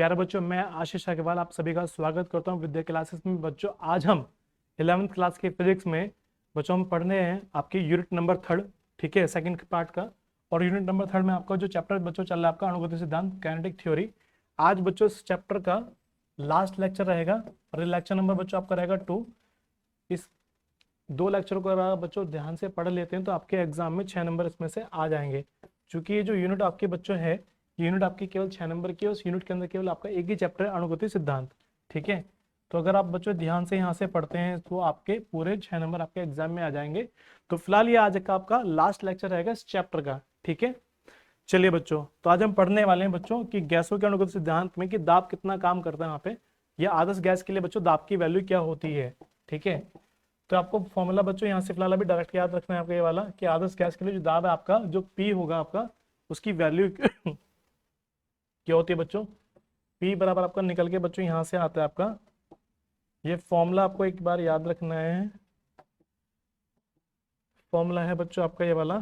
प्यारे बच्चों, मैं आशीष अग्रवाल आप सभी का स्वागत करता हूं विद्या क्लासेस में। बच्चों, आज हम 11th क्लास के फिजिक्स में बच्चों हम पढ़ने हैं आपके यूनिट नंबर 3, ठीक है, सेकंड पार्ट का। और यूनिट नंबर 3 में आपका जो चैप्टर बच्चों चल रहा है आपका अणुगति सिद्धांत, काइनेटिक थ्योरी। आज बच्चों इस चैप्टर का लास्ट लेक्चर रहेगा और लेक्चर नंबर बच्चों आपका रहेगा 2। इस 2 लेक्चरों को अगर आप बच्चों ध्यान से पढ़ लेते हैं तो आपके एग्जाम में 6 नंबर इसमें से आ जाएंगे। चूंकि ये जो यूनिट आपके बच्चों है, यूनिट आपकी केवल 6 नंबर की है। उस यूनिट के अंदर केवल आपका एक ही चैप्टर है, अणुगति सिद्धांत, ठीक है। तो अगर आप बच्चों ध्यान से यहाँ से पढ़ते हैं तो आपके पूरे 6 नंबर आपके एग्जाम में आ जाएंगे। तो फिलहाल ये आज का आपका लास्ट लेक्चर रहेगा इस चैप्टर का, ठीक है। चलिए बच्चों, तो आज हम पढ़ने वाले हैं बच्चों कि गैसों के अणुगति सिद्धांत में कि दाब कितना काम करता है वहाँ पे, या आदर्श गैस के लिए बच्चों दाब की वैल्यू क्या होती है, ठीक है। तो आपको फॉर्मूला बच्चों यहाँ से फिलहाल अभी डायरेक्ट याद रखना है आपको ये वाला कि आदर्श गैस के लिए जो दाब है आपका, जो पी होगा आपका, उसकी वैल्यू क्या होती है बच्चों। P बराबर आपका निकल के बच्चों यहाँ से आता है आपका, ये फॉर्मूला आपको एक बार याद रखना है। फॉर्मूला है बच्चों आपका ये वाला,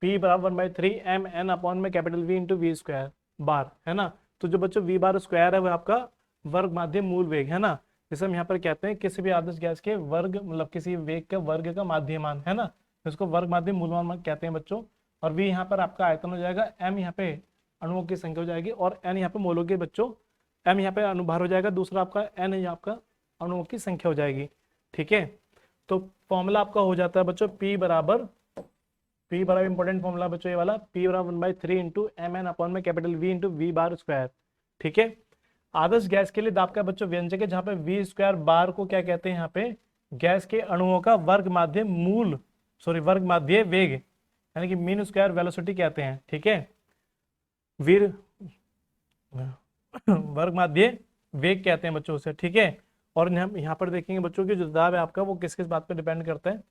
P बराबर 1/3 mn अपॉन में capital V into v square bar, है ना। तो जो बच्चों V बार स्क्वायर है वो आपका वर्ग माध्यम मूल वेग, है ना। जैसे हम यहाँ पर कहते हैं किसी भी आदर्श गैस के वर्ग मतलब किसी वेग का वर्ग का माध्यमान, है ना, इसको वर्ग माध्यम मूलमान कहते हैं बच्चों। और V यहाँ पर आपका आयतन हो जाएगा, M यहाँ पे अणुओं की संख्या हो जाएगी, और N यहाँ पे मोलों के बच्चों, M यहाँ पे अनुभार हो जाएगा, दूसरा आपका N यहाँ आपका अणुओं की संख्या हो जाएगी, ठीक है। तो फॉर्मूला आपका हो जाता है बच्चों P बराबर इंपॉर्टेंट फॉर्मूला बच्चों ये वाला, P बराबर 1/3 इंटू एम एन अपॉन में capital V into v bar square, ठीक है। आदर्श गैस के लिए दाब का बच्चों व्यंजक है, जहां पे वी स्क्वायर बार को क्या कहते हैं यहाँ पे, गैस के अणुओं का वर्ग माध्य वर्ग माध्य वेग, यानी कि मीन स्क्वायर वेलोसिटी कहते हैं, ठीक है। वीर वर्ग माध्य वेग कहते हैं बच्चों उसे, ठीक है। और हम यहाँ पर देखेंगे बच्चों की जो दाब है आपका वो किस किस बात पर डिपेंड करता है।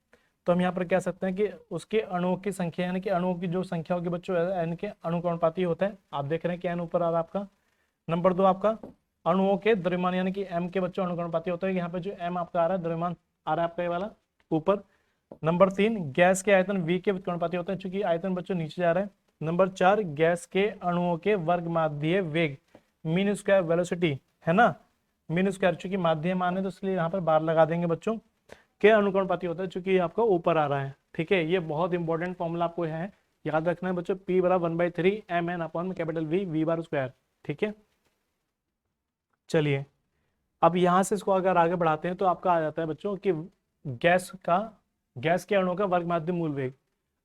तो हम यहाँ पर कह सकते हैं कि उसके अणुओं की संख्या, यानी कि अणुओं की जो संख्या होगी बच्चों एन के अनुपाती होता है। आप देख रहे हैं कि एन ऊपर आ रहा है आपका। नंबर 2 आपका अणुओं के द्रव्यमान, यानी कि एम के बच्चों अनुपाती होता है। यहाँ पे जो एम आपका आ रहा है द्रव्यमान आ रहा है आपका ये वाला ऊपर। नंबर 3 गैस के आयतन वी के अनुपाती होता है, चूंकि आयतन बच्चों नीचे जा रहा है। नंबर 4 गैस के अणुओं के वर्ग माध्य वेग मीन स्क्वायर वेलोसिटी, है ना, मीन स्क्वायर चूंकि माध्य मान है तो इसलिए यहाँ पर बार लगा देंगे बच्चों, के अनुपाती होता है चूंकि आपका ऊपर आ रहा है, ठीक है। ये बहुत इंपॉर्टेंट फॉर्मूला आपको है याद रखना है बच्चों, P बराबर 1/3 mn अपॉन में capital V v bar square, ठीक है। चलिए अब यहां से इसको अगर आगे बढ़ाते हैं तो आपका आ जाता है बच्चों कि गैस के अणुओं का वर्ग माध्य मूल वेग।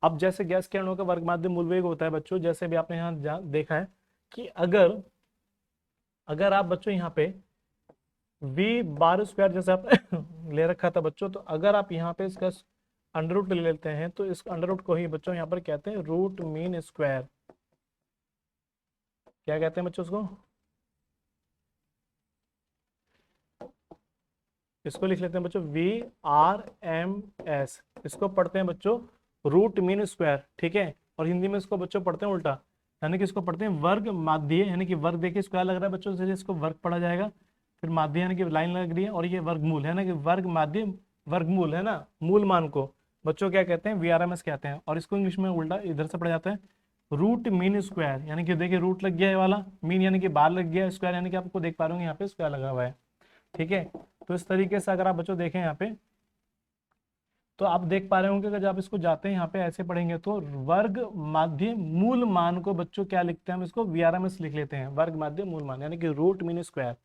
अब जैसे गैस के अणुओं का वर्ग माध्य मूल वेग होता है बच्चों, जैसे भी आपने यहाँ देखा है कि अगर आप बच्चों यहाँ पे V बार स्क्वायर जैसे आप ले रखा था बच्चों, तो अगर आप यहाँ पे इसका अंडर रूट ले लेते हैं तो इस अंडर रूट को ही बच्चों यहाँ पर कहते हैं रूट मीन स्क्वायर। क्या कहते हैं बच्चों उसको, इसको लिख लेते हैं बच्चों VRMS, इसको पढ़ते हैं बच्चों रूट मीन स्क्वायर, ठीक है। और हिंदी में इसको बच्चों पढ़ते हैं उल्टा, यानी कि इसको पढ़ते हैं वर्ग माध्य, यानी कि वर्ग देखिए स्क्वायर लग रहा है बच्चों, से इसको वर्ग पढ़ा जाएगा, फिर माध्य यानी कि लाइन लग रही है, और ये वर्गमूल है ना, कि वर्ग माध्य वर्गमूल, है ना, मूल मान को बच्चों क्या कहते हैं VRMS कहते हैं। और इसको इंग्लिश में उल्टा इधर से पढ़ा जाता है रूट मीन स्क्वायर, यानी कि देखिए रूट लग गया है वाला, मीन यानी कि बार लग गया, स्क्वायर यानी कि आपको देख पा रहे होंगे यहाँ पे स्क्वायर लगा हुआ है, ठीक है। तो इस तरीके से अगर आप बच्चों देखें यहाँ पे तो आप देख पा रहे होंगे कि जब आप इसको जाते हैं यहाँ पे ऐसे पढ़ेंगे तो वर्ग माध्य मूल मान को बच्चों क्या लिखते हैं, हम इसको VRMS लिख लेते हैं, वर्ग माध्य मूल मान, यानी कि रूट मीन स्क्वायर।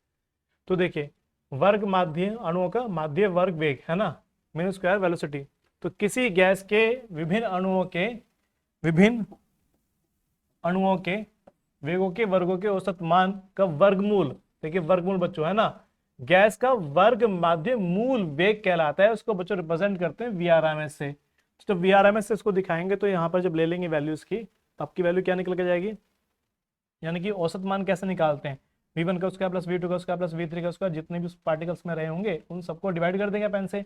तो देखिए वर्ग माध्य अणुओं का माध्य वर्ग वेग, है ना, मीन स्क्वायर वेलोसिटी। तो किसी गैस के विभिन्न अणुओं के वेगों के वर्गों के औसत मान का वर्गमूल, देखिए वर्गमूल बच्चों, है ना, गैस का वर्ग माध्य मूल वेग कहलाता है, उसको बच्चों रिप्रेजेंट करते हैं VRMS से। तो VRMS से इसको दिखाएंगे तो यहाँ पर जब ले लेंगे वैल्यूज की तो आपकी वैल्यू क्या निकल के जाएगी, यानी कि औसत मान कैसे निकालते हैं, V1 का स्क्वायर प्लस V2 का स्क्वायर प्लस V3 का स्क्वायर, जितने भी पार्टिकल्स में रहे होंगे उन सबको डिवाइड कर देंगे पेन से,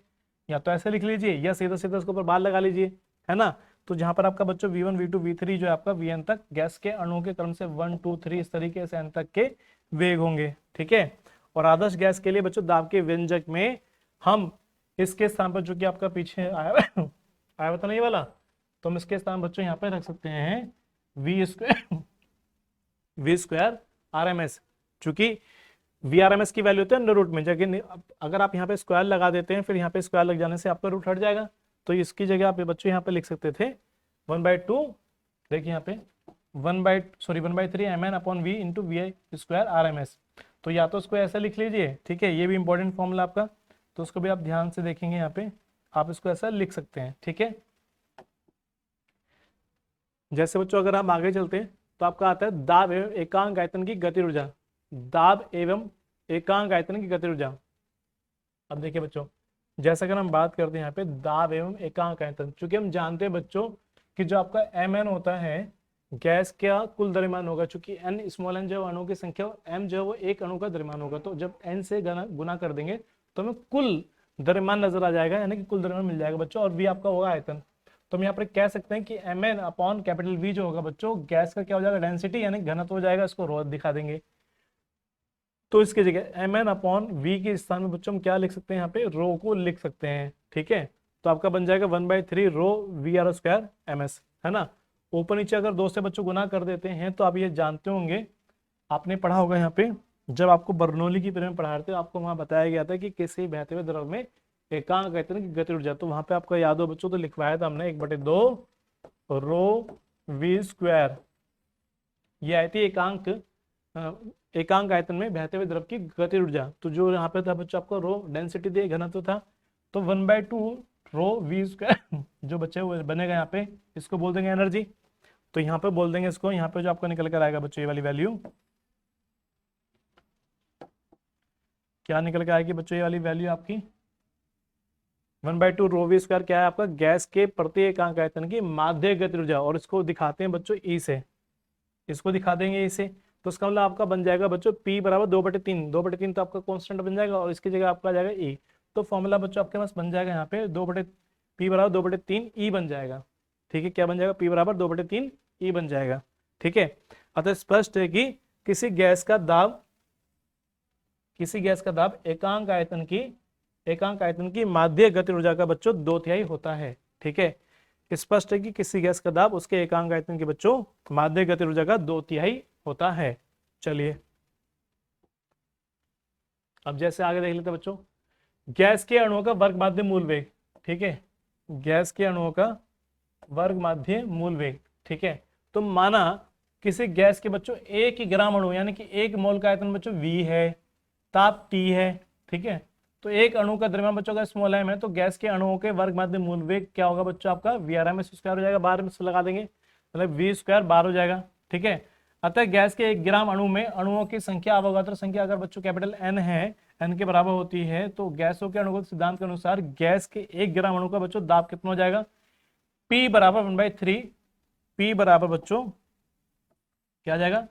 या तो ऐसे लिख लीजिए या सीधा सीधा इसके ऊपर बार लगा लीजिए, है ना। तो जहां पर आपका बच्चों V1 V2 V3 जो है आपका Vn तक गैस के अणुओं के क्रम से 1 2 3 इस तरीके से n तक के वेग होंगे, ठीक है। और आदर्श गैस के लिए बच्चों दाब के व्यंजक में हम इसके स्थान पर, जो कि आपका पीछे आया था नहीं वाला, तो हम इसके स्थान बच्चों यहाँ पे रख सकते हैं V square v square r m s. चूंकि वी आर एम एस की वैल्यू होती है अंडर रूट में, जगह अगर आप यहाँ पे स्क्वायर लगा देते हैं फिर यहाँ पे स्क्वायर लग जाने से आपका रूट हट जाएगा, तो इसकी जगह आप बच्चों यहाँ पे लिख सकते थे 1/2, देखिए यहाँ पे 1/3 m n upon v into v i square r m s. तो या तो उसको ऐसा लिख लीजिए, ठीक है, ये भी इंपॉर्टेंट फॉर्मूला आपका, तो उसको भी आप ध्यान से देखेंगे यहाँ पे, आप इसको ऐसा लिख सकते हैं, ठीक है। जैसे बच्चों अगर हम आगे चलते हैं तो आपका आता है दाब एवं एकांक आयतन की गति ऊर्जा, दाब एवं एकांक आयतन की गति ऊर्जा। अब देखिए बच्चों, जैसा अगर हम बात करते हैं यहाँ पे दाब एवं एकांक आयतन, चूंकि हम जानते हैं बच्चों कि जो आपका एम एन होता है गैस का कुल द्रव्यमान होगा, चूंकि एन स्मॉल एन जो अणुओं की संख्या, एम जो है वो एक अणु का द्रव्यमान होगा, तो जब एन से गुना कर देंगे तो हमें कुल द्रव्यमान नजर आ जाएगा, यानी कि कुल द्रव्यमान मिल जाएगा बच्चों, और वी आपका होगा आयतन। तो हम यहाँ पर कह सकते हैं कि m n upon capital v जो होगा बच्चों, गैस का क्या हो जाएगा, डेंसिटी यानी घनत्व हो जाएगा, इसको रो दिखा देंगे। तो इसकी जगह एम एन अपॉन वी के स्थान में बच्चों हम क्या लिख सकते हैं, यहाँ पे रो को लिख सकते हैं, ठीक है। तो आपका बन जाएगा 1/3 rho v r square m s, है ना। ऊपर नीचे अगर 2 से बच्चों गुना कर देते हैं तो आप ये जानते होंगे, आपने पढ़ा होगा यहाँ पे, जब आपको बर्नौली की पीरियड में पढ़ा रहे थे आपको वहां बताया गया था कि किसी बहते हुए द्रव में एकांक आयतन की गति ऊर्जा, तो वहां पे आपको याद हो बच्चों, तो लिखवाया था हमने 1/2 रो वी स्क्वायर, ये आई थी एकांक आयतन में बहते हुए द्रव की गति ऊर्जा। तो जो यहाँ पे था बच्चों आपको रो डेंसिटी दिए, घनत्व था, तो 1/2 रो वी स्क्वायर जो बच्चे हुए बनेगा यहाँ पे, इसको बोल देंगे एनर्जी। तो यहाँ पे बोल देंगे इसको, यहाँ पे जो आपको निकल कर आएगा बच्चों ये वाली वैल्यू, क्या निकल के आएगी बच्चों, ये वाली वैल्यू आपकी 1/2 रो वी स्क्वायर क्या है आपका, गैस के प्रति एकांक आयतन की माध्य गति ऊर्जा, और इसको दिखाते हैं बच्चों ई से, इसको दिखा देंगे ई से। तो इसका मतलब आपका बन जाएगा बच्चों P बराबर 2/3, 2/3 तो आपका कांस्टेंट बन जाएगा, और इसकी जगह आपका आ जाएगा E। तो फॉर्मूला बच्चों आपके पास बन जाएगा यहाँ पे P बराबर 2/3 E बन जाएगा, ठीक है। क्या बन जाएगा, P बराबर 2/3 E बन जाएगा, ठीक है। अतः स्पष्ट है कि किसी गैस का दाब एकांक आयतन की माध्य गति ऊर्जा का बच्चों 2/3 होता है, ठीक है। स्पष्ट है कि किसी गैस का दाब उसके एकांक आयतन के बच्चों माध्य गति ऊर्जा का 2/3 होता है। चलिए अब जैसे आगे देख लेते हैं बच्चों, गैस के अणुओं का वर्ग माध्य मूल वेग, ठीक है, गैस के अणुओं का वर्ग माध्य मूल वेग, ठीक है। तो माना किसी गैस के बच्चों 1 ग्राम अणु यानी कि 1 मोल का आयतन बच्चों V है, ताप T है, ठीक है। तो एक अणु का द्रव्यमान बच्चों का स्मॉल m है, तो गैस के अणुओं के वर्ग माध्य मूल वेग क्या होगा बच्चों आपका Vrms स्क्वायर हो जाएगा, बार में लगा देंगे, मतलब V स्क्वायर बार हो जाएगा, ठीक है। अतः गैस के 1 ग्राम अणु में अणुओं की संख्या, अवगाद्रो संख्या अगर बच्चों कैपिटल N है, N के बराबर होती है, तो गैसों के अणुओं के सिद्धांत के अनुसार गैस के 1 ग्राम अणु का बच्चों दाब कितना हो जाएगा, P बराबर 1/3, P बराबर बच्चों क्या आ जाएगा,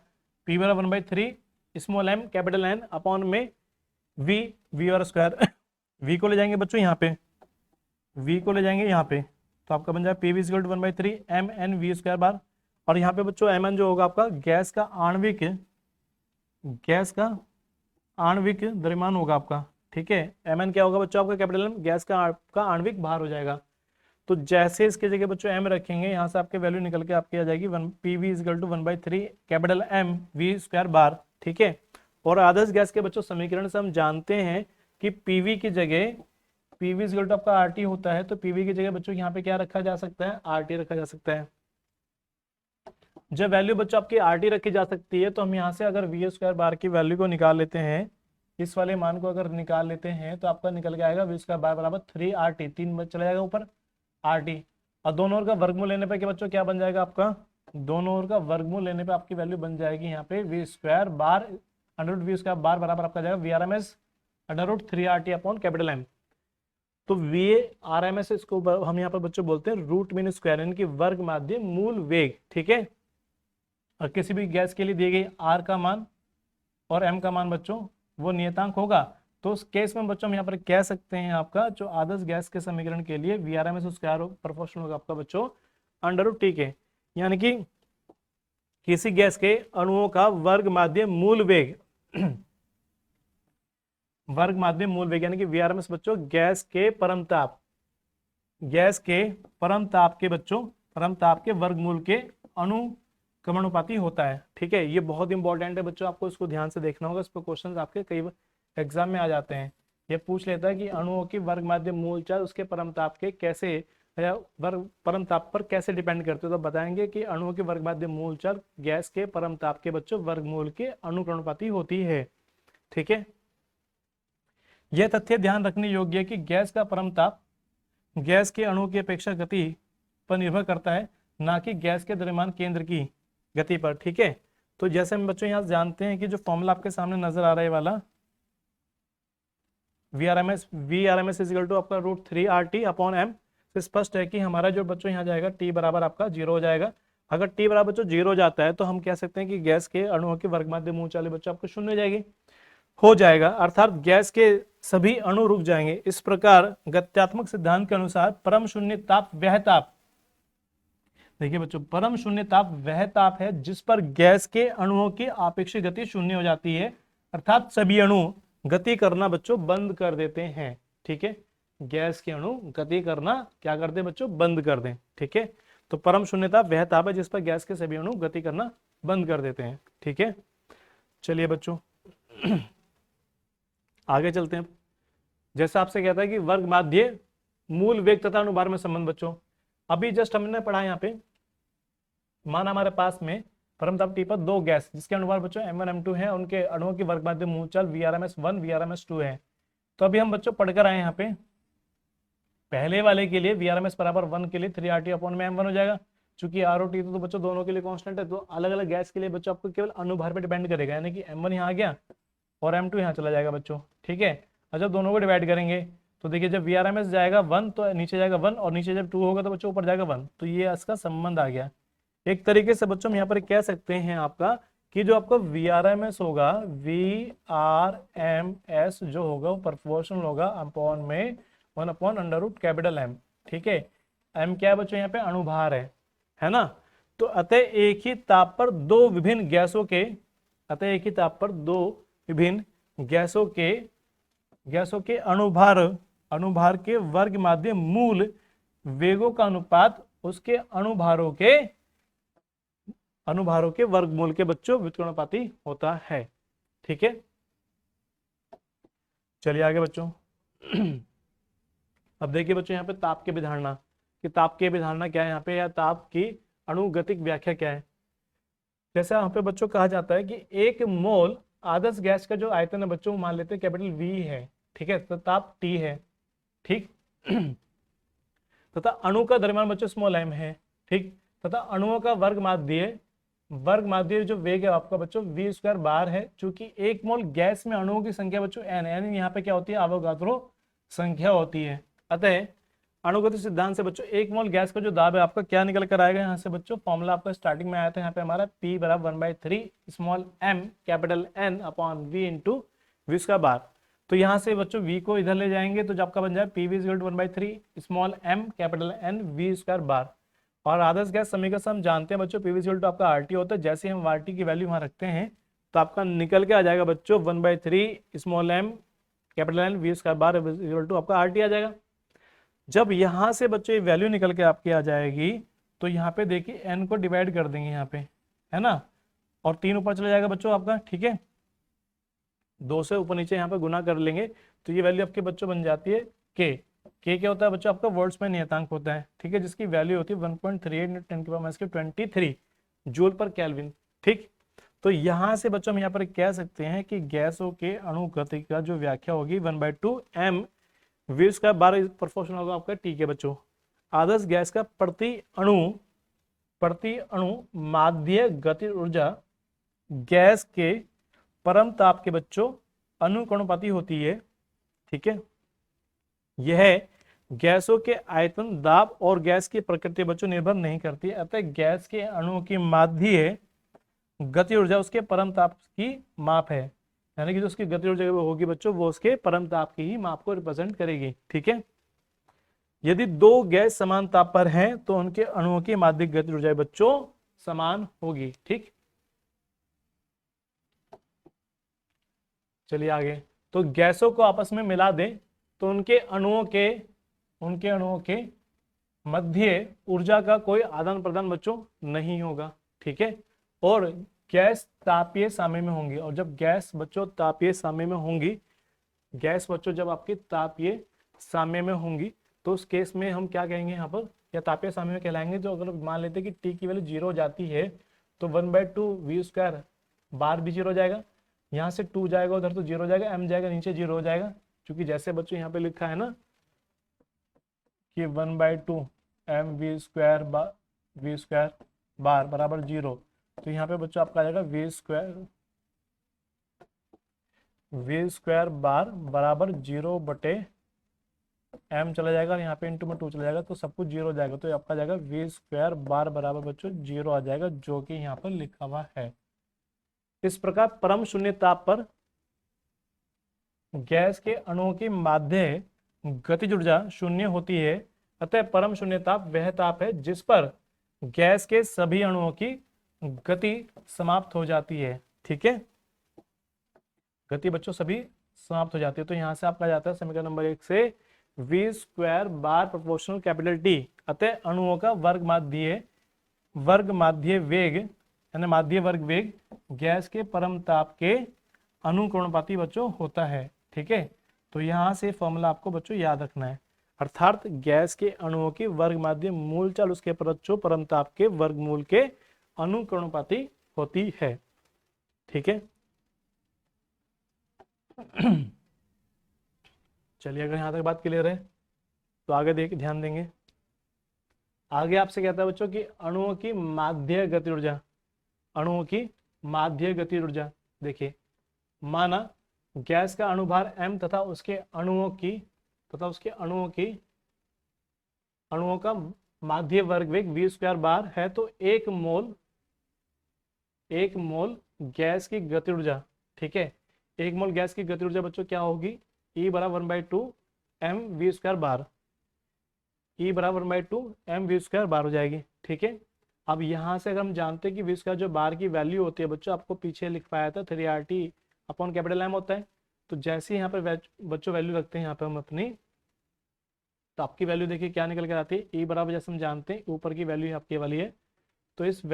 P बराबर 1/3 small m capital N upon में वी आर स्क्वायर, V को ले जाएंगे बच्चों यहाँ पे, V को ले जाएंगे यहाँ पे, तो आपका बन जाएगा PV equal to 1/3 mn v square bar. और यहाँ पे बच्चों mn जो होगा आपका गैस का आणविक द्रव्यमान होगा आपका, ठीक है। mn क्या होगा बच्चों आपका कैपिटल M, गैस का आपका आणविक भार हो जाएगा। तो जैसे इसके जगह बच्चों m रखेंगे, यहाँ से आपके वैल्यू निकल के आपकी आ जाएगी PV equal to 1/3 capital M v square bar, ठीक है। और आदर्श गैस के बच्चों समीकरण से हम जानते हैं कि PV की जगह PV इक्वल टू आपका RT होता है, तो PV की जगह बच्चों यहाँ पे क्या रखा जा सकता है, RT रखा जा सकता है। जब वैल्यू बच्चों आपकी RT रखी जा सकती है, तो हम यहाँ से अगर वी स्क्वायर बार की वैल्यू को निकाल लेते हैं, इस वाले मान को अगर निकाल लेते हैं, तो आपका निकल के आएगा वी स्क्वायर बार बराबर 3RT, 3 चला जाएगा ऊपर RT, और दोनों ओर का वर्गमूल लेने पर बच्चों क्या बन जाएगा आपका, दोनों ओर का वर्गमूल लेने पर आपकी वैल्यू बन जाएगी यहाँ पे v square bar under v square bar बराबर आपका जाएगा Vrms under 3RT upon capital M। तो Vrms इसको हम यहाँ पर बच्चों बोलते हैं रूट मीन स्क्वायर, यानी कि वर्ग माध्य मूल वेग, ठीक है। और किसी भी गैस के लिए दी गई R का मान और M का मान बच्चों वो नियतांक होगा, तो उस केस में बच्चों हम यहाँ पर कह सकते हैं आपका जो आदर्श गैस के समीकरण के लिए Vrms स्क्वायर प्रोपोर्शनल होगा आपका बच्चों अंडर रूट T के, यानी कि किसी गैस के अणुओं का वर्ग माध्य मूल वेग वर्ग माध्य मूल वेग यानी कि Vrms बच्चों गैस के परम ताप के बच्चों परम ताप के वर्गमूल के अणु क्रमानुपाती होता है। ठीक है, ये बहुत इंपॉर्टेंट है बच्चों, आपको इसको ध्यान से देखना होगा, इस पर क्वेश्चन आपके कई एग्जाम में आ जाते हैं। ये पूछ लेता है कि अणुओं की वर्ग माध्य मूल चार्ज उसके परमताप के कैसे या वर्ग परमताप पर कैसे डिपेंड करते हो, तो बताएंगे कि अणुओं के वर्ग माध्य मूल चार्ज गैस के परमताप के बच्चों वर्गमूल के अनुक्रमानुपाती होती है। ठीक है, यह तथ्य ध्यान रखने योग्य है कि गैस का परमताप गैस के अणु की अपेक्षा गति पर निर्भर करता है, ना कि गैस के द्रव्यमान केंद्र की गति पर। ठीक है, तो जैसे हम बच्चों यहाँ जानते हैं कि जो फॉर्मूला आपके सामने नजर आ रहा है वाला v r m s equal to आपका √3RT/m, से स्पष्ट है कि हमारा जो बच्चों यहाँ जाएगा T बराबर आपका 0 हो जाएगा। अगर T बराबर बच्चों 0 हो जाता है तो हम कह सकते हैं कि गैस के अणुओं की वर्ग माध्य मूल चाल बच्चों आपको 0 हो जाएगी, हो जाएगा, अर्थात गैस के सभी अणु रुक जाएंगे। इस प्रकार गत्यात्मक सिद्धांत के अनुसार परम शून्य ताप वह ताप, देखिए बच्चों, परम शून्य ताप वह ताप है जिस पर गैस के अणुओं की आपेक्षिक गति शून्य हो जाती है, अर्थात सभी अणु गति करना बच्चों बंद कर देते हैं। ठीक है, गैस के अणु गति करना क्या करते हैं बच्चों, बंद कर दें। ठीक है, तो परम शून्य ताप वह ताप है जिस पर गैस के सभी अणु गति करना बंद कर देते हैं। ठीक है, चलिए बच्चों आगे चलते हैं। जैसा आपसे कहता है कि वर्ग माध्य मूल वेग तथा अनुभार में संबंध बच्चों, अभी जस्ट हमने पढ़ा यहाँ पे, माना हमारे पास में परमताप T पर दो गैस जिसके अनुभार बच्चों M1 M2 है, उनके अणुओं की वर्ग माध्य मूल चाल VRMS1 VRMS2 है। तो अभी हम बच्चों पढ़कर आए यहाँ पे, पहले वाले के लिए VRMS बराबर 1 के लिए 3RT/m1 हो जाएगा, चूंकि R और T तो बच्चों दोनों के लिए कांस्टेंट है, तो अलग अलग गैस के लिए बच्चों आपको केवल अनुभार पे डिपेंड करेगा, यानी कि M1 यहाँ आ गया और M2 यहाँ चला जाएगा बच्चों। ठीक है, और जब दोनों को डिवाइड करेंगे तो देखिए जब VRMS जाएगा 1 तो नीचे जाएगा 1, और नीचे जब 2 होगा तो बच्चों ऊपर जाएगा 1, तो ये इसका संबंध आ गया। एक तरीके से बच्चों हम यहाँ पर कह सकते हैं आपका कि जो आपका VRMS होगा, VRMS जो होगा वो प्रोपोर्शनल होगा अपॉन में 1/√M। ठीक है, M क्या है बच्चों, यहाँ पे अणुभार है ना। तो अतः एक ही ताप पर दो विभिन्न गैसों के अणुभार के वर्ग माध्य मूल वेगों का अनुपात उसके अणुभारों के वर्गमूल के बच्चों व्युत्क्रमानुपाती होता है। ठीक है, चलिए आगे बच्चों अब देखिए बच्चों यहाँ पे ताप की अवधारणा, कि ताप की अवधारणा क्या है यहाँ पे, या ताप की अणुगतिक व्याख्या क्या है। जैसे यहाँ पे बच्चों कहा जाता है कि 1 मोल आदर्श गैस का जो आयतन है बच्चों मान लेते हैं कैपिटल V है। ठीक है, तो ताप T है। ठीक तथा अणु का द्रव्यमान बच्चों स्मॉल m है। ठीक, तथा अणुओं का वर्ग माध्य जो वेग है आपका बच्चों v² बार है, चूंकि 1 मोल गैस में अणुओं की संख्या बच्चों n, यानी यहाँ पे क्या होती है, अवोगाद्रो संख्या होती है। अतः अणुगति सिद्धांत से बच्चों 1 मोल गैस का जो दाब है आपका क्या निकल कर आएगा, यहाँ से बच्चों फॉर्मूला आपका स्टार्टिंग में आया था, यहाँ पे हमारा P बराबर 1/3 small m capital N upon V into v² बार। तो यहाँ से बच्चों V को इधर ले जाएंगे तो आपका बन जाए PV equal to 1/3 small m capital N v² बार। और आदर्श गैस समीकरण से हम जानते हैं बच्चों PV इक्वल टू आपका RT होता है, जैसे हम RT की वैल्यू वहाँ रखते हैं तो आपका निकल के आ जाएगा बच्चों 1/3 small m capital N v² बार इक्वल टू आपका RT आ जाएगा। जब यहाँ से बच्चों ये वैल्यू निकल के आपकी आ जाएगी तो यहाँ पे देखिए n को डिवाइड कर देंगे यहाँ पे, है ना, और 3 ऊपर चला जाएगा बच्चों आपका। ठीक है, 2 से ऊपर नीचे यहाँ पे गुना कर लेंगे तो ये वैल्यू आपके बच्चों बन जाती है k क्या होता है बच्चों आपका वोल्ट्स में नियतांक होता है। ठीक है, जिसकी वैल्यू होती है 1.38 जूल पर केल्विन। ठीक, तो यहाँ से बच्चों हम यहाँ पर कह सकते हैं कि गैसों के अणुगति का जो व्याख्या होगी 1/2 m v² बार प्रोपोर्शनल होगा आपका T के बच्चों। आदर्श गैस का प्रति अणु माध्य गति ऊर्जा गैस के परम ताप के बच्चों अनुकरणुपाती होती है। ठीक है, यह गैसों के आयतन, दाब और गैस की प्रकृति बच्चों निर्भर नहीं करती, अतः गैस के अणुओं की माध्य गति ऊर्जा उसके परम ताप की माप है, यानी कि जो उसकी गति ऊर्जा होगी बच्चों वो उसके परम ताप की ही माप को रिप्रेजेंट करेगी। ठीक है, यदि दो गैस समान ताप पर हैं तो उनके अणुओं की माध्यिक गति ऊर्जा बच्चों समान होगी। ठीक, चलिए आगे, तो गैसों को आपस में मिला दें तो उनके अणुओं के मध्य ऊर्जा का कोई आदान प्रदान बच्चों नहीं होगा। ठीक है, और गैस तापीय साम्य में होंगी। और जब गैस बच्चों तापीय साम्य में होंगी, गैस बच्चों जब आपकी तापीय साम्य में होंगी, तो उस केस में हम क्या कहेंगे यहाँ पर, या तापीय साम्य में कहलाएंगे। जो अगर मान लेते हैं कि टी की वैल्यू 0 हो जाती है, तो 1/2 वी स्क्वायर बार भी 0 हो जाएगा। यहाँ से 2 जाएगा उधर तो 0 हो जाएगा, m जाएगा नीचे 0 हो जाएगा। क्योंकि जैसे बच्चों यहाँ पे लिखा है ना कि 1/2 एम वी स्क्वायर बार बराबर 0, तो यहाँ पे बच्चों आपका आ जाएगा वी स्क्वायर बार बराबर 0/m चला जाएगा, और यहाँ पे इंटू में 2 चला जाएगा, तो सब कुछ 0 हो जाएगा। तो आपका जाएगा वी स्क्वायर बार बराबर बच्चों 0 आ जाएगा, जो कि यहाँ पर लिखा हुआ है। इस प्रकार परम शून्य ताप पर गैस के अणुओं की माध्य गतिज ऊर्जा शून्य होती है। अतः परम शून्य ताप वह ताप है जिस पर गैस के सभी अणुओं की गति समाप्त हो जाती है। ठीक है, गति बच्चों सभी समाप्त हो जाती है। तो यहां से आपका जाता है समीकरण नंबर 1 से v square bar proportional capital t, अतः अणुओं का वर्ग माध्य वेग यानी माध्य वर्ग वेग गैस के परम ताप के अनुकरणपाती बच्चों होता है। ठीक है, तो यहां से फॉर्मूला आपको बच्चों याद रखना है। अर्थात गैस के अणुओं की वर्ग माध्य मूल चाल उसके बच्चों परम ताप के वर्गमूल के अनुकरणपाती होती है। ठीक है, चलिए अगर यहां तक बात क्लियर है तो आगे ध्यान देंगे। आगे आपसे कहता है बच्चों कि अणुओं की माध्य गति ऊर्जा, अणुओं की माध्य गति ऊर्जा। देखिए, माना गैस का अणुभार m तथा उसके अणुओं का माध्य वर्ग वेग v स्क्वायर बार है, तो एक मोल गैस की गति ऊर्जा, ठीक है, एक मोल गैस की गति ऊर्जा बच्चों क्या होगी, E बराबर 1/2 m v square bar, E बराबर 1/2 m v स्क्वायर बार हो जाएगी। ठीक है, अब यहाँ से अगर हम जानते हैं कि v स्क्वायर जो बार की वैल्यू होती है बच्चों, आपको पीछे लिख पाया था 3RT अपॉन कैपिटल M होता है। तो जैसे ही यहाँ पे बच्चों वैल्यू रखते हैं यहाँ पे हम अपनी, तो आपकी वैल्यू देखिए क्या निकल कर आती है। E बराबर जैसे हम जानते हैं ऊपर की वैल्यू आपकी वाली है, तो इस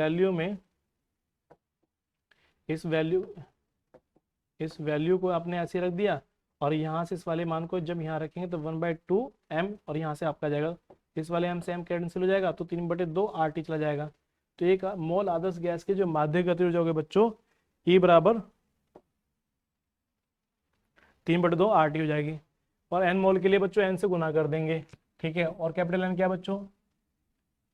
वैल्यू को आपने ऐसे रख दिया, और यहाँ से इस वाले मान को जब यहाँ रखेंगे तो 1/2 m, और यहाँ से आपका जाएगा इस वाले m से m कैंसिल हो जाएगा, तो 3/2 RT चला जाएगा। तो एक मोल आदर्श गैस की जो माध्य गति ऊर्जा होगी बच्चों, E बराबर 3/2 RT हो जाएगी। और n मोल के लिए बच्चों n से गुना कर देंगे। ठीक है, और कैपिटल N क्या बच्चों,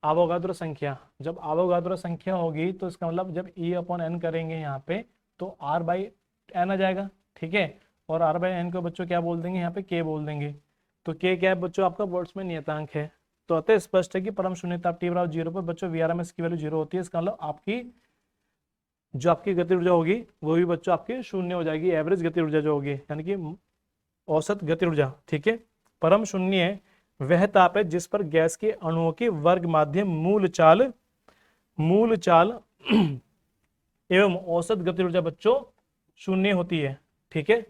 अवोगाद्रो संख्या। जब अवोगाद्रो संख्या होगी तो इसका मतलब जब E अपॉन n करेंगे यहाँ पे तो R/n आ जाएगा। ठीक है, और R/n को बच्चों क्या बोल देंगे यहाँ पे, K बोल देंगे। तो K क्या है बच्चों, आपका वोल्ट्स में नियतांक है। तो अतः स्पष्ट है कि परम शून्य ताप T बराबर 0 पर बच्चों VRMS की वैल्यू 0 होती है। इसका मतलब आपकी जो आपकी गति ऊर्जा होगी वो भी बच्चों आपकी शून्य हो जाएगी, एवरेज गति ऊर्जा जो होगी, यानी कि औसत गति ऊर्जा। ठीक है, परम शून्य वह ताप है जिस पर गैस के अणुओं की वर्ग माध्य मूल चाल एवं औसत गति ऊर्जा बच्चों शून्य होती है। ठीक है,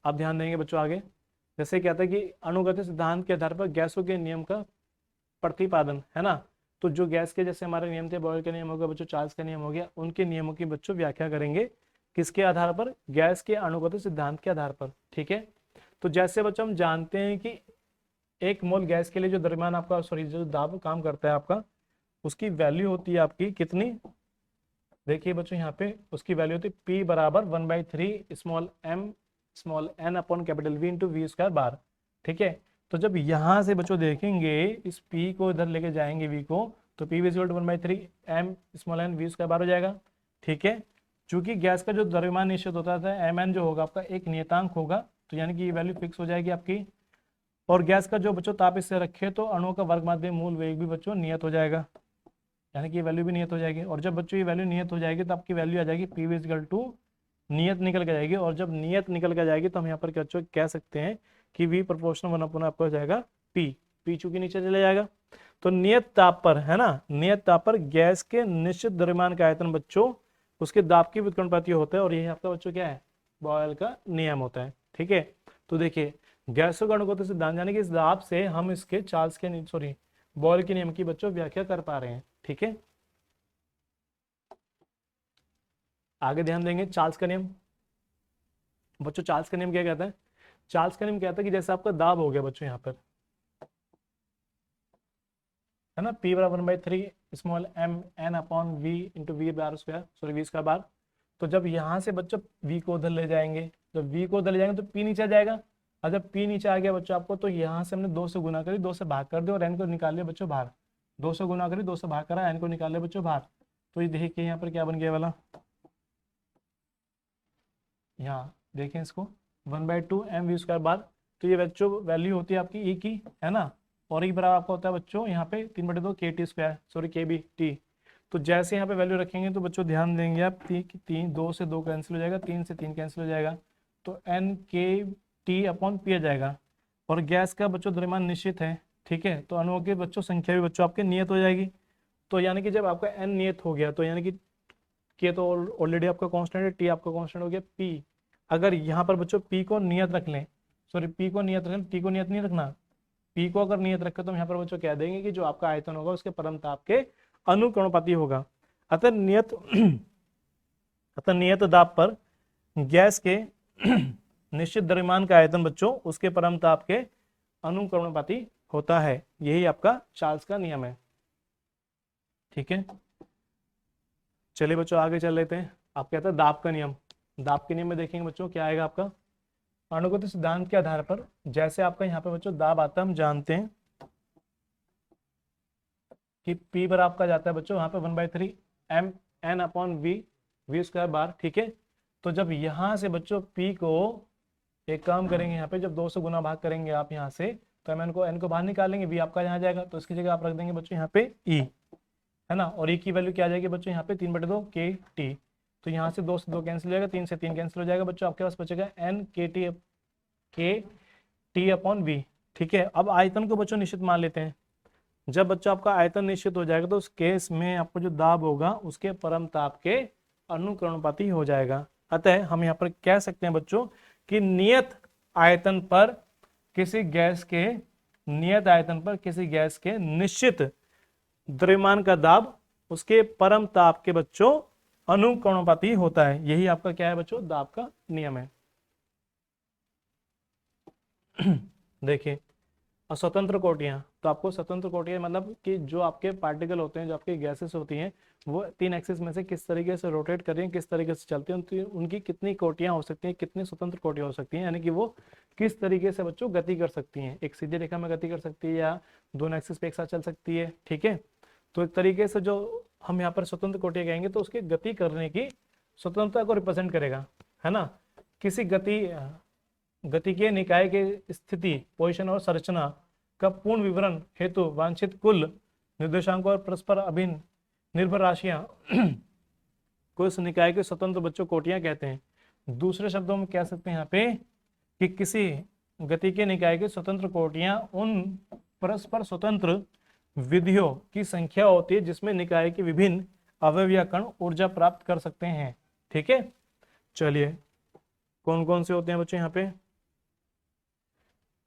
आप ध्यान देंगे बच्चों आगे। जैसे कहता है कि अणुगति सिद्धांत के आधार पर गैसों के नियम का प्रतिपादन, है ना। तो जो गैस के जैसे हमारे नियम थे, बॉयल के नियम हो गया बच्चों, चार्ल्स का नियम हो गया, उनके नियमों की बच्चों व्याख्या करेंगे किसके आधार पर, गैस के अणुगति सिद्धांत के आधार पर। ठीक है, तो जैसे बच्चों हम जानते हैं कि एक मोल गैस के लिए जो द्रव्यमान आपका जो दाब काम करता है आपका, उसकी वैल्यू होती है आपकी कितनी, देखिए बच्चों यहाँ पे उसकी वैल्यू होती है P बराबर 1/3 small n upon capital V into v square bar. ठीक है, तो जब यहाँ से बच्चों देखेंगे इस P को इधर लेके जाएंगे V को, तो P is equal to 1/3 m small n v square bar हो जाएगा। ठीक है, चूंकि गैस का जो द्रव्यमान निश्चित होता है mn जो होगा आपका एक नियतांक होगा, तो यानी कि ये वैल्यू फिक्स हो जाएगी आपकी। और गैस का जो बच्चों ताप इससे रखे तो अणुओं का वर्ग माध्य मूल वेग भी बच्चों नियत हो जाएगा, यानी कि ये वैल्यू भी नियत हो जाएगी। और जब बच्चों ये वैल्यू नियत हो जाएगी तो आपकी वैल्यू आ जाएगी P इज इक्वल टू नियत निकल के जाएगी। और जब नियत निकल के जाएगी तो हम यहाँ पर बच्चों कह सकते हैं कि V प्रोपोर्शनल 1/, आपका हो जाएगा P चूंकि नीचे चले जाएगा। तो नियत ताप पर, है ना, नियत ताप पर गैस के निश्चित द्रव्यमान का आयतन बच्चों उसके दाब की व्युत्क्रमणपाती होता है, और यही आपका बच्चों क्या है, बॉयल का नियम होता है। ठीक है, तो देखिए गैसों का अणुगत सिद्धांत यानी कि इस दाब से हम इसके बॉयल के नियम की बच्चों व्याख्या कर पा रहे हैं। ठीक है, आगे ध्यान देंगे चार्ल्स का नियम। बच्चों चार्ल्स का नियम क्या कहता है? चार्ल्स का नियम कहता है कि जैसे आपका दाब हो गया बच्चों यहाँ पर, है ना, P बराबर 1/3 small m n upon v into v bar square, sorry v square bar. तो जब यहाँ से बच्चों v को उधर ले जाएंगे, जब v को उधर ले जाएंगे तो p नीचे आ जाएगा, और जब p नीचे आ गया बच्चों आपको, तो यहाँ से हमने 2 से गुना करी, 2 से भाग कर दिया और n को निकाल लिया बच्चों बाहर। 2 से गुना करी, 2 से भाग करा, n को निकाल लिया बच्चों बाहर। तो ये देखिए यहाँ पर क्या बन गया वाला, यहाँ देखें इसको 1/2 m v स्क्वायर बार। तो ये बच्चों वैल्यू होती है आपकी e की, है ना, और e बराबर आपका होता है बच्चों यहाँ पे 3/2 KT स्क्वायर, सॉरी KB। तो जैसे यहाँ पे वैल्यू रखेंगे तो बच्चों ध्यान देंगे आप, 2 से 2 कैंसिल हो जाएगा, 3 से 3 कैंसिल हो जाएगा, तो NKT अपॉन P आ जाएगा। और गैस का बच्चों द्रव्यमान निश्चित है, ठीक है, तो अणुओं की बच्चों संख्या भी बच्चों आपके नियत हो जाएगी। तो यानी कि जब आपका n नियत हो गया तो यानी कि K तो ऑलरेडी आपका कांस्टेंट है, T आपका कांस्टेंट हो गया, P अगर यहाँ पर बच्चों P को नियत रख लें, सॉरी P को नियत रख लें, T को नियत नहीं रखना, P को अगर नियत रखे तो हम यहाँ पर बच्चों कह देंगे कि जो आपका आयतन होगा उसके परमताप के अनुकरणोपाती होगा। अतः नियत दाब पर गैस के निश्चित द्रव्यमान का आयतन बच्चों उसके परमताप के अनुकरणोपाती होता है। यही आपका चार्ल्स का नियम है, ठीक है। चलिए बच्चों आगे चल लेते हैं। आप कहते हैं दाब का नियम। दाब के नियम में देखेंगे बच्चों क्या आएगा आपका, अनुगत सिद्धांत के आधार पर जैसे आपका यहाँ पे बच्चों दाब आता है, हम जानते हैं कि P बराबर आपका जाता है बच्चों यहाँ पे 1/3 m n upon v square bar, ठीक है। तो जब यहाँ से बच्चों P को एक काम करेंगे, यहाँ पे जब 2 से गुना भाग करेंगे आप यहाँ से, तो n को बाहर निकालेंगे, v आपका यहाँ जाएगा, तो इसकी जगह आप रख देंगे बच्चों यहाँ पे e, है ना, और e की वैल्यू क्या आ जाएगी बच्चों यहाँ पे 3/2 KT। तो यहाँ से 2 से 2 कैंसिल हो जाएगा, 3 से 3 कैंसिल हो जाएगा बच्चों, आपके पास बचेगा NKT अपॉन v, ठीक है। अब आयतन को बच्चों निश्चित मान लेते हैं। जब बच्चों आपका आयतन निश्चित हो जाएगा तो उस केस में आपको जो दाब होगा उसके परमताप के अनुकरणोपाती हो जाएगा। अतः हम यहाँ पर कह सकते हैं बच्चों कि नियत आयतन पर किसी गैस के निश्चित द्रव्यमान का दाब उसके परमताप के बच्चों अनुकरणोपाती होता है। यही आपका क्या है बच्चों, दाब का नियम है। देखिए स्वतंत्र कोटियां, तो आपको स्वतंत्र कोटियां मतलब कि जो आपके पार्टिकल होते हैं, जो आपकी गैसेस होती हैं, वो 3 एक्सिस में से किस तरीके से रोटेट कर रही हैं, किस तरीके से चलती हैं, उनकी कितनी कोटियां हो सकती हैं, कितनी स्वतंत्र कोटियां हो सकती हैं, यानी कि वो किस तरीके से बच्चों गति कर सकती हैं, एक सीधी रेखा में गति कर सकती है या दोनों एक्सिस पे एक साथ चल सकती है, ठीक है। तो एक तरीके से जो हम यहाँ पर स्वतंत्र कोटियां कहेंगे तो उसके गति करने की स्वतंत्रता को रिप्रेजेंट करेगा, है ना। किसी गतिकीय निकाय के स्थिति, पोजीशन और संरचना का पूर्ण विवरण हेतु वांछित कुल निर्देशांकों और परस्पर अभिन्न निर्भर राशियां को इस निकाय के स्वतंत्र बच्चों कोटियां कहते हैं। दूसरे शब्दों में कह सकते हैं यहाँ पे कि किसी गतिकीय निकाय के स्वतंत्र कोटियां उन परस्पर स्वतंत्र विधियों की संख्या होती है जिसमें निकाय के विभिन्न अवयव या कण ऊर्जा प्राप्त कर सकते हैं, ठीक है। चलिए कौन कौन से होते हैं बच्चों यहाँ पे,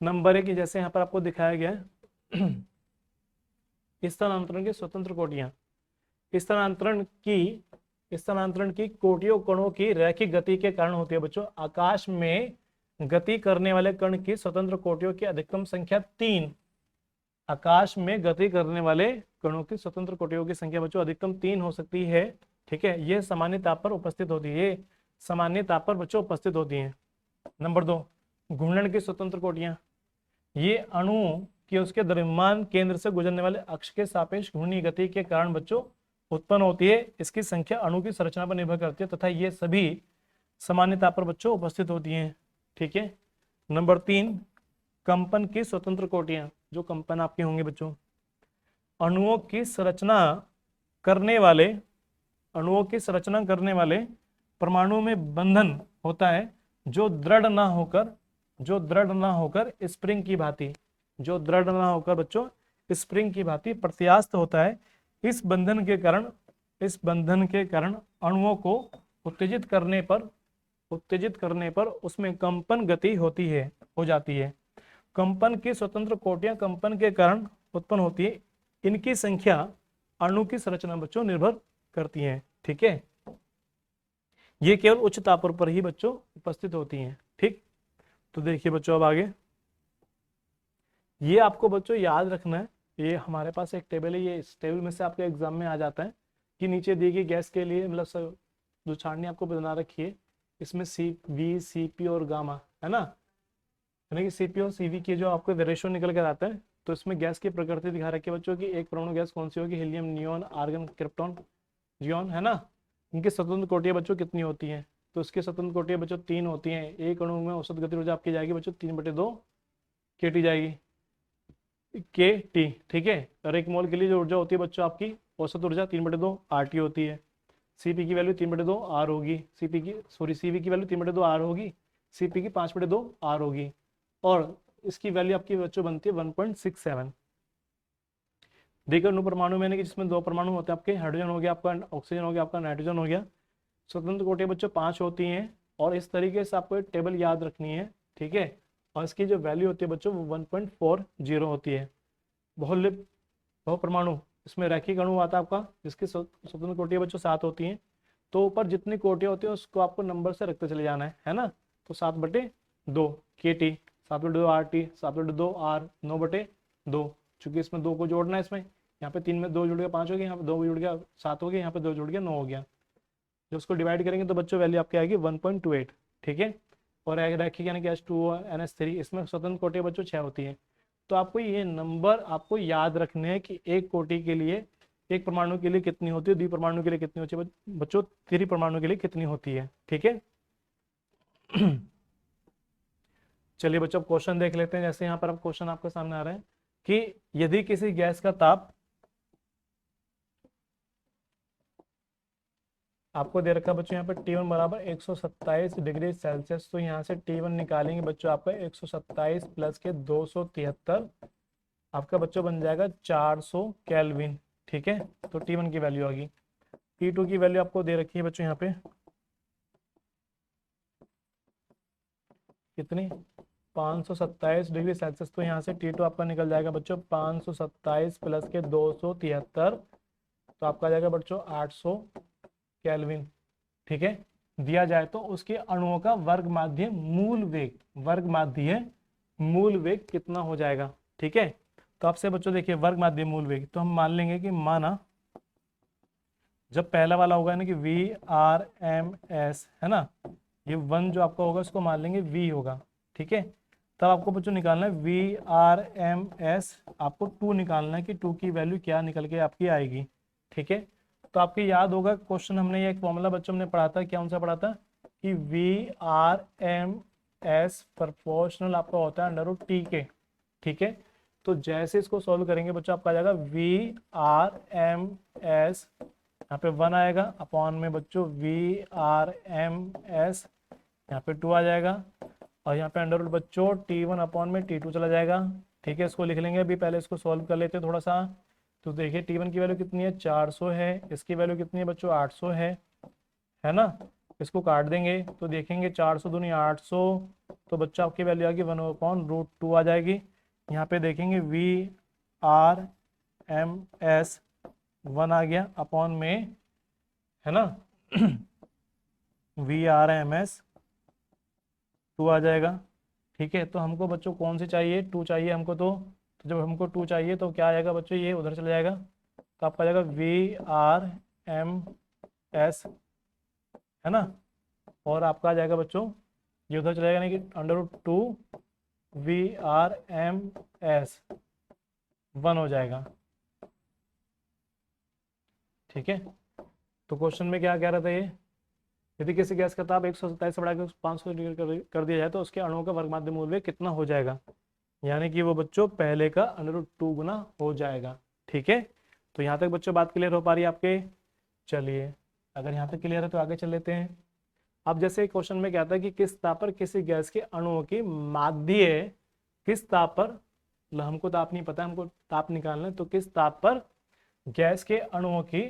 नंबर 1 जैसे यहाँ पर आपको दिखाया गया है स्थानांतरण की स्वतंत्र कोटियां। स्थानांतरण की कोटियों कणों की रैखिक गति के कारण होती है बच्चों। आकाश में गति करने वाले कण की स्वतंत्र कोटियों की अधिकतम संख्या 3। आकाश में गति करने वाले कणों की स्वतंत्र कोटियों की संख्या बच्चों अधिकतम 3 हो सकती है, ठीक है। यह सामान्य ताप पर उपस्थित होती है, सामान्य ताप पर बच्चों उपस्थित होती है। नंबर 2 घूर्णन की स्वतंत्र कोटियां। ये अणु की उसके द्रव्यमान केंद्र से गुजरने वाले अक्ष के सापेक्ष घूर्णी गति के कारण बच्चों उत्पन्न होती है। इसकी संख्या अणु की संरचना पर निर्भर करती है तथा ये सभी सामान्य ताप पर बच्चों उपस्थित होती हैं, ठीक है। नंबर 3 कंपन की स्वतंत्र कोटियां। जो कंपन आपके होंगे बच्चों, अणुओं की संरचना करने वाले परमाणु में बंधन होता है जो दृढ़ ना होकर स्प्रिंग की भांति, बच्चों स्प्रिंग की भांति प्रत्यास्थ होता है। इस बंधन के कारण अणुओं को उत्तेजित करने पर उसमें कंपन गति हो जाती है। कंपन की स्वतंत्र कोटियां कंपन के कारण उत्पन्न होती है। इनकी संख्या अणु की संरचना बच्चों निर्भर करती है, ठीक है। ये केवल उच्च तापों पर ही बच्चों उपस्थित होती हैं। ठीक, तो देखिए बच्चों अब आगे, ये आपको बच्चों याद रखना है। ये हमारे पास एक टेबल है, ये इस टेबल में से आपके एग्जाम में आ जाता है कि नीचे दी गई गैस के लिए मतलब जो छाननी आपको बना रखी है, इसमें CP और गामा है ना, यानी कि CP और CV की जो आपको रेशो निकल कर आता है। तो इसमें गैस की प्रकृति दिखा रखी है बच्चों की, एक परमाणु गैस कौन सी होगी, helium, neon, argon, krypton, xenon है ना। इनकी स्वतंत्र कोटियां बच्चों कितनी होती हैं, तो इसकी स्वतंत्र कोटियां बच्चों 3 होती हैं। एक अणु में औसत गति ऊर्जा आपकी जाएगी बच्चों 3/2 KT जाएगी, KT। ठीक है, और एक मोल के लिए जो ऊर्जा होती है बच्चों आपकी औसत ऊर्जा 3/2 RT होती है। CP की वैल्यू 3/2 R होगी, CV की वैल्यू 3/2 R होगी, CP की 5/2 R होगी, और इसकी वैल्यू आपकी बच्चों बनती है 1.67। देखो अणु परमाणु मैंने कि जिसमें 2 परमाणु होते हैं आपके, हाइड्रोजन हो गया आपका, ऑक्सीजन हो गया आपका, नाइट्रोजन हो गया। स्वतंत्र कोटियां बच्चों 5 होती हैं, और इस तरीके से आपको एक टेबल याद रखनी है। ठीक है, और इसकी जो वैल्यू होती है बच्चों वो 1.40 होती है। बहुलक बहु परमाणु, इसमें रैखिक अणु आता है आपका, जिसकी स्वतंत्र कोटियां बच्चों 7 होती हैं। तो ऊपर जितनी कोटियां होती हैं उसको आपको नंबर से रखते चले जाना है ना। तो 7/2 KT, 7/2 RT, 7/2 R, 9/2, चूंकि इसमें 2 को जोड़ना है, इसमें यहाँ पे 3 में 2 जुड़ गया 5 हो गया, यहाँ पे 2 जुड़ गया 7 हो गया, यहाँ पे 2 जुड़ गया 9 हो गया। जब उसको डिवाइड करेंगे तो बच्चों वैल्यू आपकी आएगी 1.28। ठीक है, और रैखिक यानी कि H2O, NH3, इसमें स्वतंत्र कोटियां बच्चों 6 होती हैं। तो आपको ये नंबर आपको याद रखने हैं कि एक कोटि के लिए, एक परमाणु के लिए कितनी होती है, द्विपरमाणु के लिए कितनी होती है बच्चों, त्रिपरमाणु के लिए कितनी होती है। ठीक है चलिए बच्चों क्वेश्चन देख लेते हैं। जैसे यहाँ पर अब क्वेश्चन आपके सामने आ रहे हैं कि यदि किसी गैस का ताप आपको दे रखा है बच्चों, यहाँ पर T1 बराबर 127 डिग्री सेल्सियस, तो यहाँ से T1 निकालेंगे बच्चों आपका 127 प्लस के 273, आपका बच्चों बन जाएगा 400 केल्विन। ठीक है, तो T1 की वैल्यू आ गई। T2 की वैल्यू आपको दे रखी है बच्चों यहाँ पे कितनी, 527 डिग्री सेल्सियस, तो यहाँ से T2 आपका निकल जाएगा बच्चों 527 प्लस के 273, तो आपका आ जाएगा बच्चों 800 केल्विन। ठीक है, दिया जाए तो उसके अणुओं का वर्ग माध्य मूल वेग, वर्ग माध्य मूल वेग कितना हो जाएगा। ठीक है, तो आपसे बच्चों देखिए वर्ग माध्य मूल वेग, तो हम मान लेंगे कि माना जब पहला वाला होगा ना कि VRMS है ना, ये 1 जो आपका होगा उसको मान लेंगे V होगा। ठीक है, तब आपको बच्चों निकालना है VRMS, आपको 2 निकालना है कि 2 की वैल्यू क्या निकल के आपकी आएगी। ठीक है, तो आपको याद होगा क्वेश्चन हमने ये एक फॉर्मूला बच्चों हमने पढ़ा था, क्या उनसे पढ़ा था कि VRMS प्रोपोर्शनल आपका होता है √T के। ठीक है, तो जैसे इसको सॉल्व करेंगे बच्चों आपका आ जाएगा VRMS, यहाँ पे 1 आएगा अपॉन में बच्चों VRMS, यहाँ पे 2 आ जाएगा, और यहाँ पे अंडर रूट बच्चों T1 अपॉन में T2 चला जाएगा। ठीक है, इसको लिख लेंगे, अभी पहले इसको सॉल्व कर लेते हैं थोड़ा सा। तो देखिए T1 की वैल्यू कितनी है 400 है, इसकी वैल्यू कितनी है बच्चों 800 है ना। इसको काट देंगे तो देखेंगे 400 दूनी 800, तो बच्चा आपकी वैल्यू आ गई 1/√2 आ जाएगी। यहाँ पे देखेंगे VRMS 1 आ गया अपॉन में है ना VRMS 2 आ जाएगा। ठीक है, तो हमको बच्चों कौन से चाहिए, 2 चाहिए हमको, तो जब हमको 2 चाहिए तो क्या आएगा बच्चों, ये उधर चला जाएगा, तो आपका आ जाएगा VRMS है ना, और आपका आ जाएगा बच्चों ये उधर चला जाएगा, नहीं कि √2 VRMS 1 हो जाएगा। ठीक है, तो क्वेश्चन में क्या कह रहा था ये, यदि किसी गैस का ताप 127 से बढ़ाकर 500 डिग्री कर दिया जाए तो उसके अणुओं का वर्गमाध्य मूल वेग कितना हो जाएगा, यानी कि वो बच्चों पहले का √2 गुना हो जाएगा। ठीक है, तो यहाँ तक बच्चों बात क्लियर हो पा रही है आपके। चलिए अगर यहाँ तक क्लियर है तो आगे चल लेते हैं। अब जैसे क्वेश्चन में कहता है कि किस ताप पर किसी गैस के अणुओं की माध्य, किस ताप पर, हमको ताप नहीं पता, हमको ताप निकालना है, तो किस ताप पर गैस के अणुओं की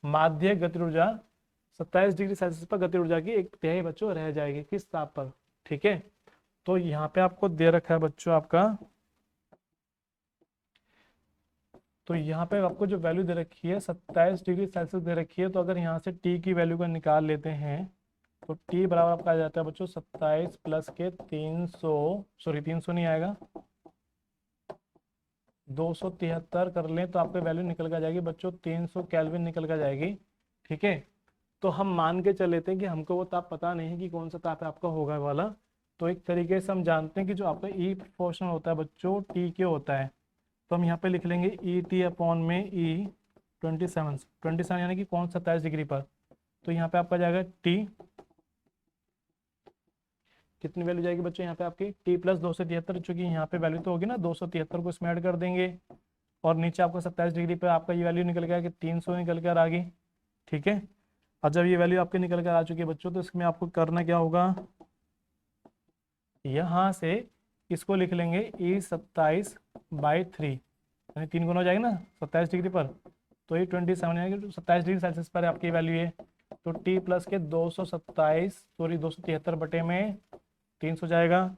माध्य गति ऊर्जा 27 डिग्री सेल्सियस पर गति ऊर्जा की 1/3 बच्चों रह जाएगी, किस ताप पर। ठीक है, तो यहाँ पे आपको दे रखा है बच्चों आपका, तो यहाँ पे आपको जो वैल्यू दे रखी है 27 डिग्री सेल्सियस दे रखी है, तो अगर यहाँ से T की वैल्यू को निकाल लेते हैं तो टी बराबर आपका आ जाता है बच्चों 27 प्लस के 300, सॉरी 300 नहीं आएगा, 273 कर लें तो आपको वैल्यू निकल कर जाएगी बच्चों 300 केल्विन निकल कर जाएगी। ठीक है, तो हम मान के चले थे कि हमको वो ताप पता नहीं है कि कौन सा ताप है आपका होगा वाला। तो एक तरीके से हम जानते हैं कि जो आपका ई पोर्शन होता है बच्चों टी के होता है, तो हम यहाँ पे लिख लेंगे ई टी अपॉन में ई 27 यानी कि कौन 27 डिग्री पर। तो यहाँ पे आपका जाएगा टी, कितनी वैल्यू जाएगी बच्चों यहाँ पे आपकी टी प्लस 273, चूंकि यहाँ पे वैल्यू तो होगी ना 273 को इसमें ऐड कर देंगे, और नीचे आपको 27 डिग्री पे आपका ये वैल्यू निकल गया कि 300 निकल कर आ गई। ठीक है, और जब ये वैल्यू आपके निकल कर आ चुकी है बच्चों, तो इसमें आपको करना क्या होगा, यहाँ से इसको लिख लेंगे ई 27/3, यानी 3 गुना हो जाएगा ना 27 डिग्री पर, तो ये 27 यानी कि 27 डिग्री सेल्सियस पर आपकी वैल्यू है। तो टी प्लस के 273 में 300 जाएगा,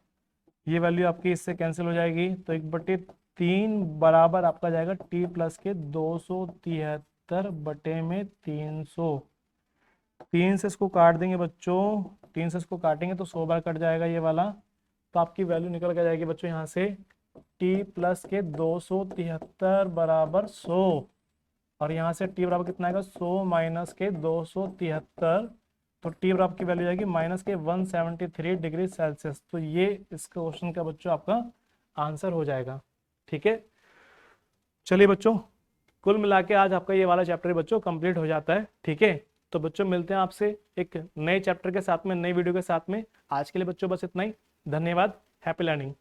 ये वैल्यू आपकी इससे कैंसिल हो जाएगी, तो 1/3 बराबर आपका जाएगा टी प्लस के 273/300। 3 से इसको काट देंगे बच्चों, 3 से इसको काटेंगे तो 100 बार कट जाएगा ये वाला, तो आपकी वैल्यू निकल कर जाएगी बच्चों यहाँ से टी प्लस के 273 बराबर 100, और यहाँ से टी बराबर कितना आएगा 100 माइनस के 273, तो टी बराबर की वैल्यू जाएगी माइनस के 173 डिग्री सेल्सियस। तो ये इस क्वेश्चन का बच्चों आपका आंसर हो जाएगा। ठीक है, चलिए बच्चों, कुल मिला के आज आपका ये वाला चैप्टर बच्चों कंप्लीट हो जाता है। ठीक है, तो बच्चों मिलते हैं आपसे एक नए चैप्टर के साथ में, नई वीडियो के साथ में। आज के लिए बच्चों बस इतना ही, धन्यवाद, हैप्पी लर्निंग।